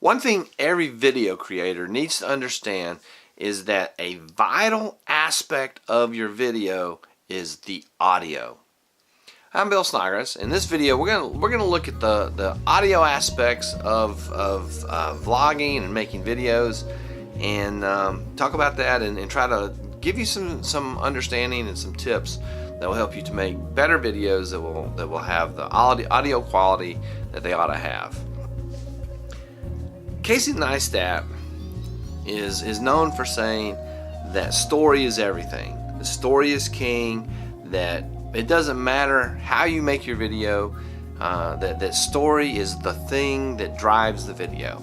One thing every video creator needs to understand is that a vital aspect of your video is the audio. I'm Bill Snodgrass. In this video, we're gonna look at the audio aspects of vlogging and making videos, and talk about that and try to give you some understanding and some tips that will help you to make better videos that will have the audio quality that they ought to have. Casey Neistat is known for saying that story is everything. The story is king. That it doesn't matter how you make your video. That story is the thing that drives the video.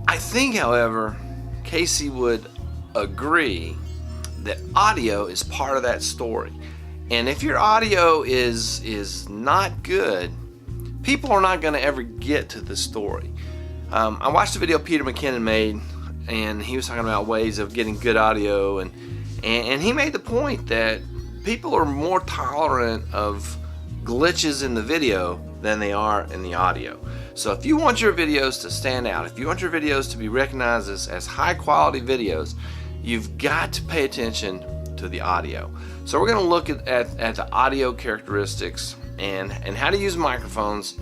I think, however, Casey would agree that audio is part of that story. And if your audio is not good, people are not going to ever get to the story. I watched a video Peter McKinnon made, and he was talking about ways of getting good audio, and he made the point that people are more tolerant of glitches in the video than they are in the audio. So if you want your videos to stand out, if you want your videos to be recognized as high quality videos, you've got to pay attention to the audio. So we're going to look at the audio characteristics and how to use microphones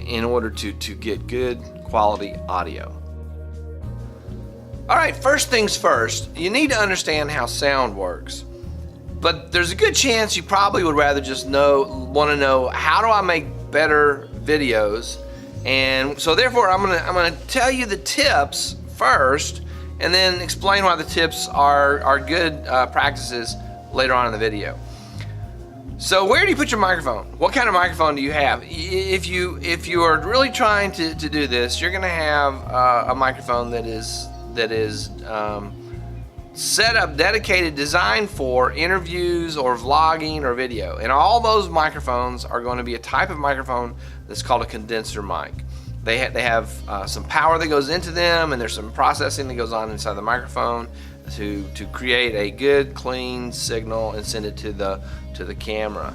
in order to get good quality audio. Alright, first things first, you need to understand how sound works. But there's a good chance you probably would rather just want to know how do I make better videos, and so therefore I'm gonna tell you the tips first, and then explain why the tips are good practices later on in the video. So where do you put your microphone? What kind of microphone do you have? If you are really trying to do this, you're gonna have a microphone that is set up, dedicated, designed for interviews or vlogging or video. And all those microphones are going to be a type of microphone that's called a condenser mic. They have some power that goes into them, and there's some processing that goes on inside the microphone to create a good, clean signal and send it to the camera.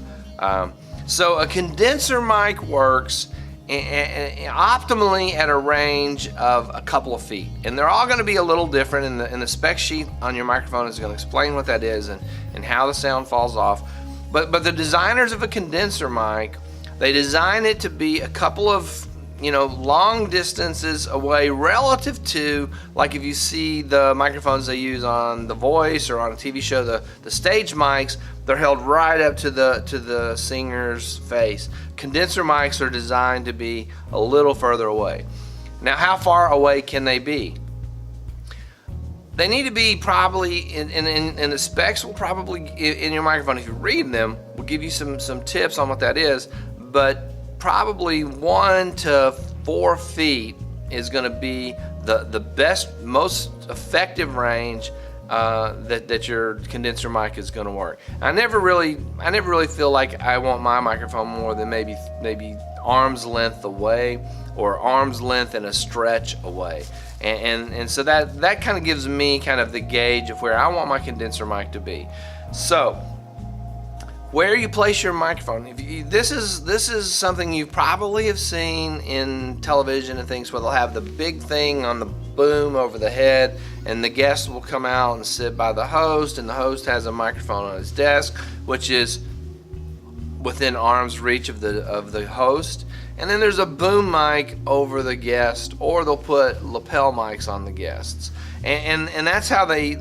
So a condenser mic works optimally at a range of a couple of feet, and they're all going to be a little different, and the spec sheet on your microphone is going to explain what that is and how the sound falls off. But the designers of a condenser mic, they design it to be a couple of long distances away relative to, like if you see the microphones they use on The Voice or on a TV show, the stage mics, they're held right up to the singer's face. Condenser mics are designed to be a little further away. Now, how far away can they be? They need to be probably, and the specs will probably, in your microphone, if you read them, will give you some tips on what that is, but probably 1 to 4 feet is going to be the best, most effective range that your condenser mic is going to work. I never really feel like I want my microphone more than maybe arm's length away, or arm's length and a stretch away, and so that kind of gives me kind of the gauge of where I want my condenser mic to be. So where you place your microphone, this is something you probably have seen in television and things, where they'll have the big thing on the boom over the head, and the guest will come out and sit by the host, and the host has a microphone on his desk, which is within arm's reach of the host, and then there's a boom mic over the guest, or they'll put lapel mics on the guests, and that's how they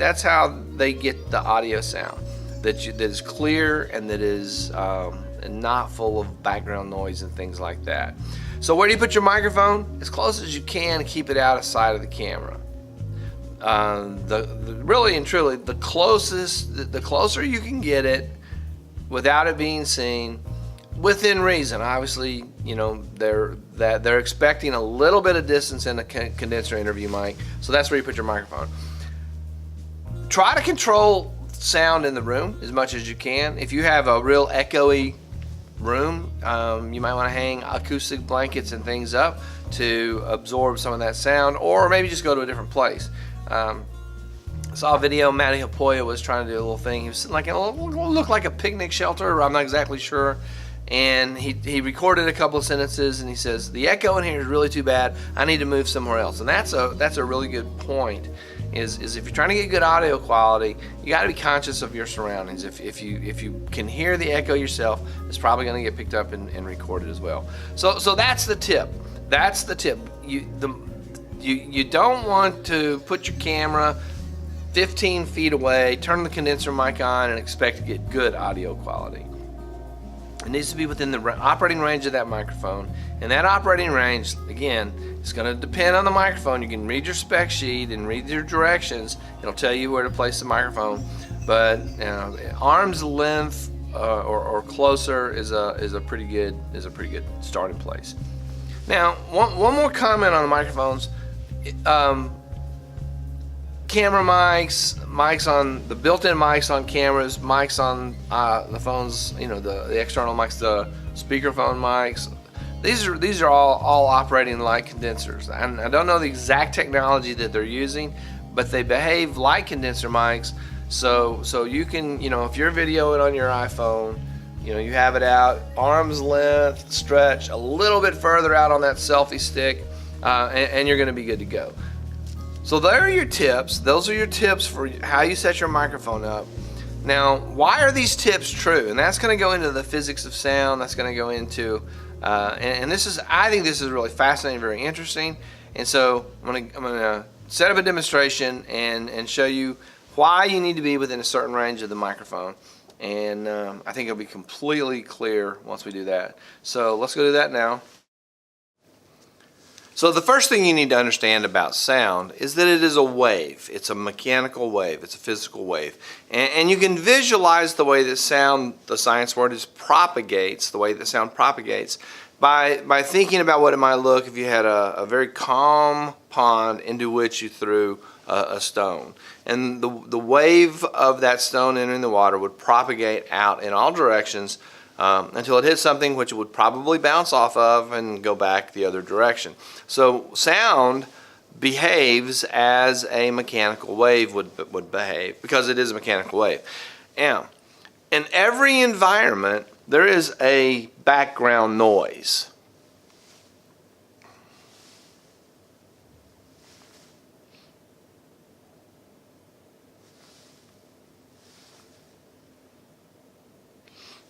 get the audio sound that is clear and that is not full of background noise and things like that. So where do you put your microphone? As close as you can to keep it out of sight of the camera. Really and truly, the closer you can get it without it being seen, within reason. Obviously, they're expecting a little bit of distance in a condenser interview mic, so that's where you put your microphone. Try to control sound in the room as much as you can. If you have a real echoey room, you might want to hang acoustic blankets and things up to absorb some of that sound, or maybe just go to a different place. I saw a video. Matty Hapoya was trying to do a little thing. He was sitting like in looked like a picnic shelter. I'm not exactly sure. and he recorded a couple of sentences, and he says the echo in here is really too bad. I need to move somewhere else. And that's a really good point. Is if you're trying to get good audio quality, you got to be conscious of your surroundings. If you can hear the echo yourself, it's probably going to get picked up and recorded as well. So that's the tip. That's the tip. You don't want to put your camera 15 feet away, turn the condenser mic on, and expect to get good audio quality. It needs to be within the operating range of that microphone. And that operating range, again, is going to depend on the microphone. You can read your spec sheet and read your directions. It'll tell you where to place the microphone. But arm's length or closer is a pretty good starting place. Now, one more comment on the microphones. Camera mics on the built-in mics on cameras, mics on the phones, the external mics, the speakerphone mics. These are all operating like condensers. And I don't know the exact technology that they're using, but they behave like condenser mics. So you can, if you're videoing on your iPhone, you have it out arm's length, stretch a little bit further out on that selfie stick, and you're going to be good to go. So there are your tips. Those are your tips for how you set your microphone up. Now, why are these tips true? And that's going to go into the physics of sound. That's going to go into, and I think this is really fascinating, very interesting. And so I'm going to set up a demonstration and show you why you need to be within a certain range of the microphone. And I think it'll be completely clear once we do that. So let's go do that now. So the first thing you need to understand about sound is that it is a wave. It's a mechanical wave. It's a physical wave. And you can visualize the way that sound, the science word is propagates, the way that sound propagates by thinking about what it might look if you had a very calm pond into which you threw a stone. And the wave of that stone entering the water would propagate out in all directions until it hit something which it would probably bounce off of and go back the other direction. So sound behaves as a mechanical wave would behave, because it is a mechanical wave. Now, in every environment, there is a background noise.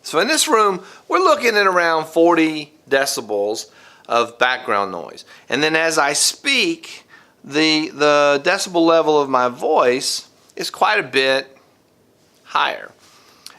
So in this room, we're looking at around 40 decibels of background noise. And then as I speak, the decibel level of my voice is quite a bit higher.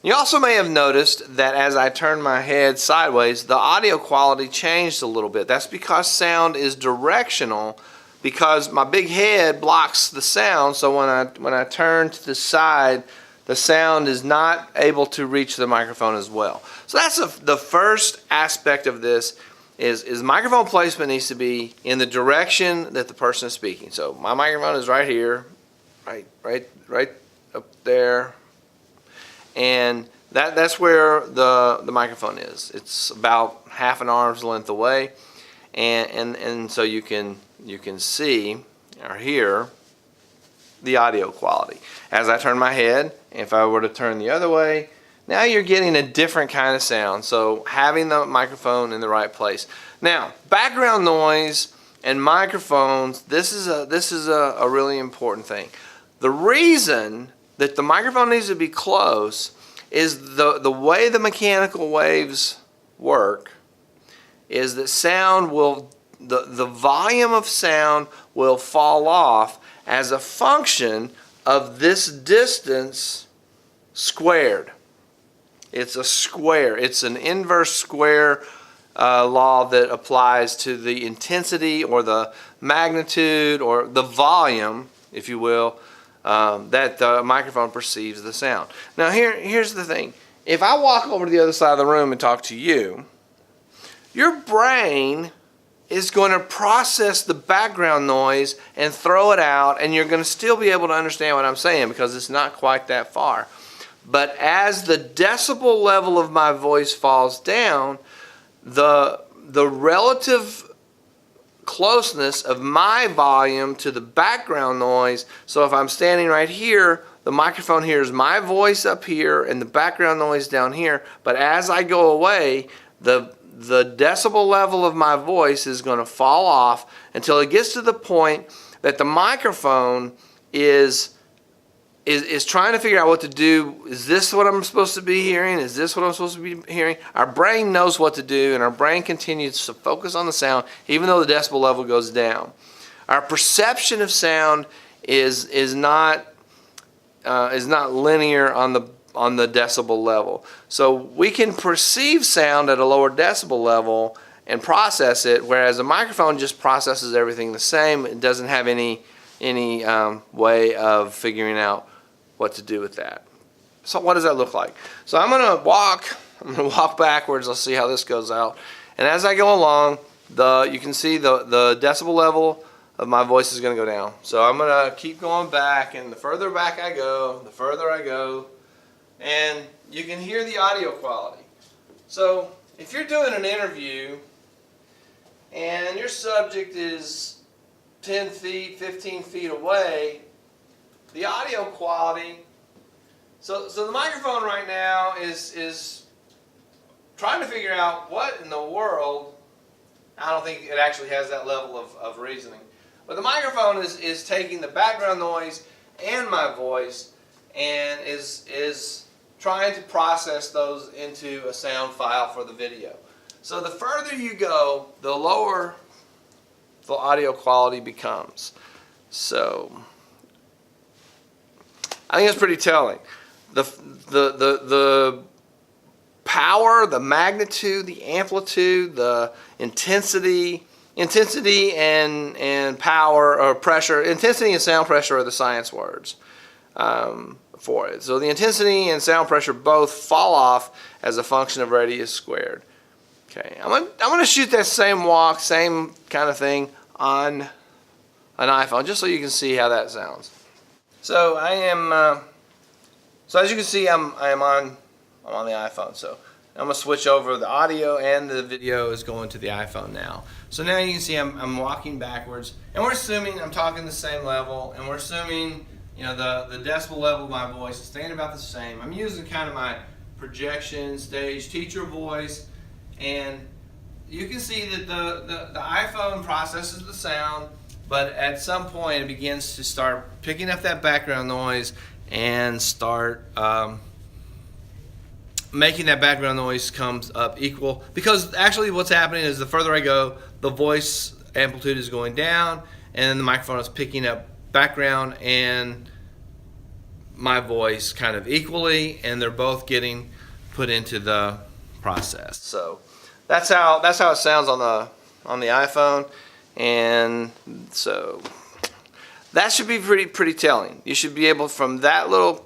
You also may have noticed that as I turn my head sideways, the audio quality changed a little bit. That's because sound is directional, because my big head blocks the sound, so when I turn to the side, the sound is not able to reach the microphone as well. So that's the first aspect of this is microphone placement needs to be in the direction that the person is speaking. So my microphone is right here, right up there, and that's where the microphone is. It's about half an arm's length away, and so you can see or hear the audio quality. As I turn my head, if I were to turn the other way, now you're getting a different kind of sound. So having the microphone in the right place. Now, background noise and microphones, this is a really important thing. The reason that the microphone needs to be close is the way the mechanical waves work is that sound will, the volume of sound will fall off as a function of this distance squared. It's a square. It's an inverse square law that applies to the intensity or the magnitude or the volume, if you will, that the microphone perceives the sound. Now here's the thing. If I walk over to the other side of the room and talk to you, your brain is going to process the background noise and throw it out, and you're going to still be able to understand what I'm saying because it's not quite that far. But as the decibel level of my voice falls down, the relative closeness of my volume to the background noise, so if I'm standing right here, the microphone hears my voice up here and the background noise down here, but as I go away, the decibel level of my voice is going to fall off until it gets to the point that the microphone is trying to figure out what to do. Is this what I'm supposed to be hearing? Is this what I'm supposed to be hearing? Our brain knows what to do, and our brain continues to focus on the sound even though the decibel level goes down. Our perception of sound is not linear on the decibel level. So we can perceive sound at a lower decibel level and process it, whereas a microphone just processes everything the same. It doesn't have any way of figuring out what to do with that. So what does that look like? So I'm gonna walk backwards. Let's see how this goes out. And as I go along, you can see the decibel level of my voice is gonna go down. So I'm gonna keep going back, and the further back I go, the further I go, and you can hear the audio quality. So if you're doing an interview and your subject is 10 feet, 15 feet away, the audio quality, so the microphone right now is trying to figure out what in the world. I don't think it actually has that level of reasoning. But the microphone is taking the background noise and my voice and is trying to process those into a sound file for the video. So the further you go, the lower the audio quality becomes. So I think it's pretty telling. The power, the magnitude, the amplitude, the intensity and power or pressure. Intensity and sound pressure are the science words for it. So the intensity and sound pressure both fall off as a function of radius squared. Okay, I'm gonna shoot that same walk, same kind of thing on an iPhone, just so you can see how that sounds. So I am. So as you can see, I'm on the iPhone. So I'm gonna switch over. The audio and the video is going to the iPhone now. So now you can see I'm walking backwards, and we're assuming I'm talking the same level, and we're assuming the decibel level of my voice is staying about the same. I'm using kind of my projection stage teacher voice, and you can see that the iPhone processes the sound, but at some point it begins to start picking up that background noise and start making that background noise comes up equal, because actually what's happening is the further I go, the voice amplitude is going down, and then the microphone is picking up background and my voice kind of equally, and they're both getting put into the process. So that's how it sounds on the iPhone, and so that should be pretty telling. You should be able, from that little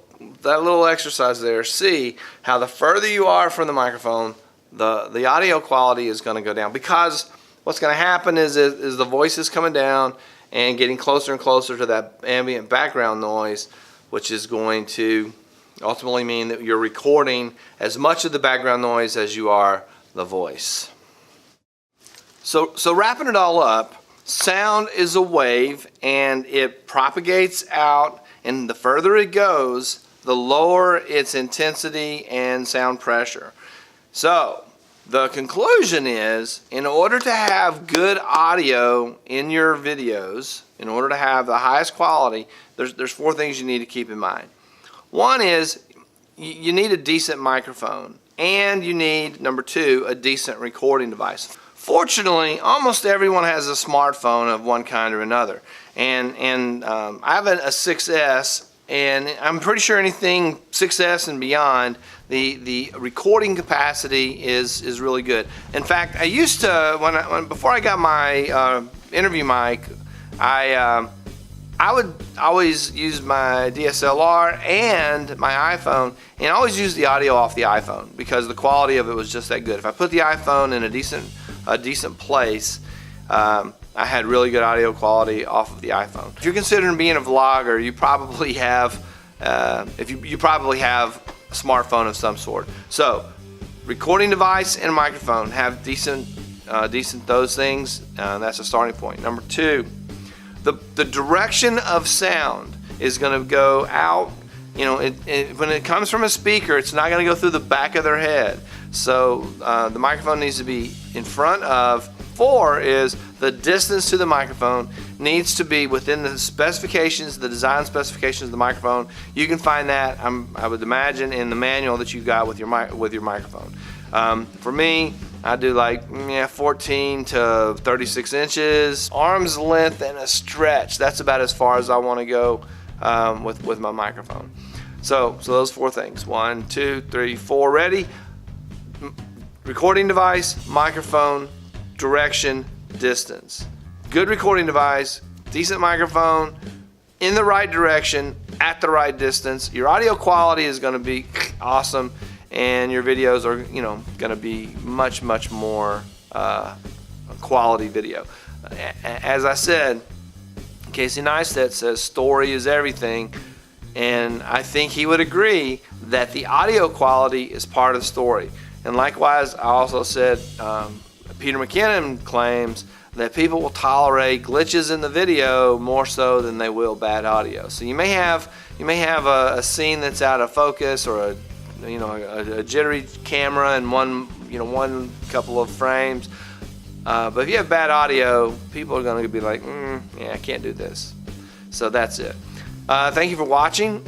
exercise there, see how the further you are from the microphone, the audio quality is going to go down, because what's going to happen is the voice is coming down and getting closer and closer to that ambient background noise, which is going to ultimately mean that you're recording as much of the background noise as you are the voice. So wrapping it all up, sound is a wave, and it propagates out, and the further it goes, the lower its intensity and sound pressure. So the conclusion is, in order to have good audio in your videos, in order to have the highest quality, there's 4 things you need to keep in mind. One is you need a decent microphone, and you need, number 2, a decent recording device. Fortunately, almost everyone has a smartphone of one kind or another, and I have a 6S, and I'm pretty sure anything 6S and beyond, the recording capacity is really good. In fact, I used to, before I got my interview mic, I would always use my DSLR and my iPhone, and always use the audio off the iPhone, because the quality of it was just that good. If I put the iPhone in a decent place, I had really good audio quality off of the iPhone. If you're considering being a vlogger, you probably have you probably have a smartphone of some sort. So, recording device and a microphone, have decent those things. That's a starting point. Number 2, the direction of sound is going to go out. When it comes from a speaker, it's not going to go through the back of their head. So the microphone needs to be in front of. 4 is the distance to the microphone needs to be within the specifications, the design specifications of the microphone. You can find that, I would imagine, in the manual that you got with your microphone. For me, I do like 14 to 36 inches, arm's length and a stretch. That's about as far as I want to go with my microphone. So those 4 things. 1, 2, 3, 4. Ready? Recording device, microphone, direction, distance. Good recording device, decent microphone, in the right direction, at the right distance. Your audio quality is going to be awesome, and your videos are, going to be much more quality video. As I said, Casey Neistat says story is everything, and I think he would agree that the audio quality is part of the story. And likewise, I also said Peter McKinnon claims that people will tolerate glitches in the video more so than they will bad audio. So you may have a scene that's out of focus, or a jittery camera in one couple of frames. But if you have bad audio, people are going to be like, yeah, I can't do this. So that's it. Thank you for watching.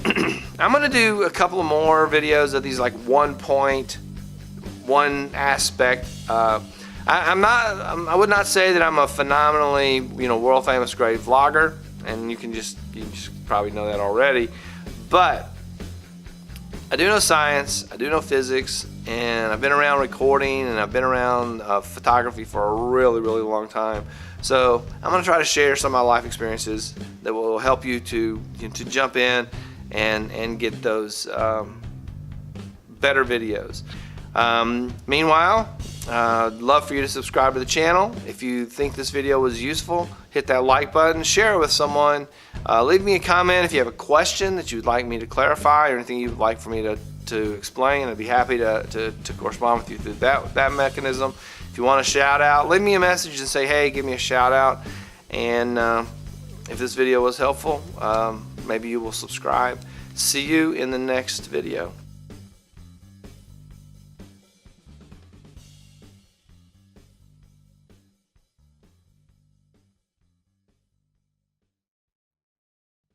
I'm going to do a couple of more videos of these, like one aspect. I would not say that I'm a phenomenally, world famous great vlogger, and you just probably know that already. But I do know science, I do know physics, and I've been around recording, and I've been around photography for a really long time. So I'm going to try to share some of my life experiences that will help you to jump in and get those better videos. Meanwhile, I'd love for you to subscribe to the channel. If you think this video was useful, hit that like button, share it with someone. Leave me a comment if you have a question that you'd like me to clarify, or anything you'd like for me to explain. I'd be happy to correspond with you through that mechanism. If you want a shout out, leave me a message and say, hey, give me a shout out. And if this video was helpful, maybe you will subscribe. See you in the next video.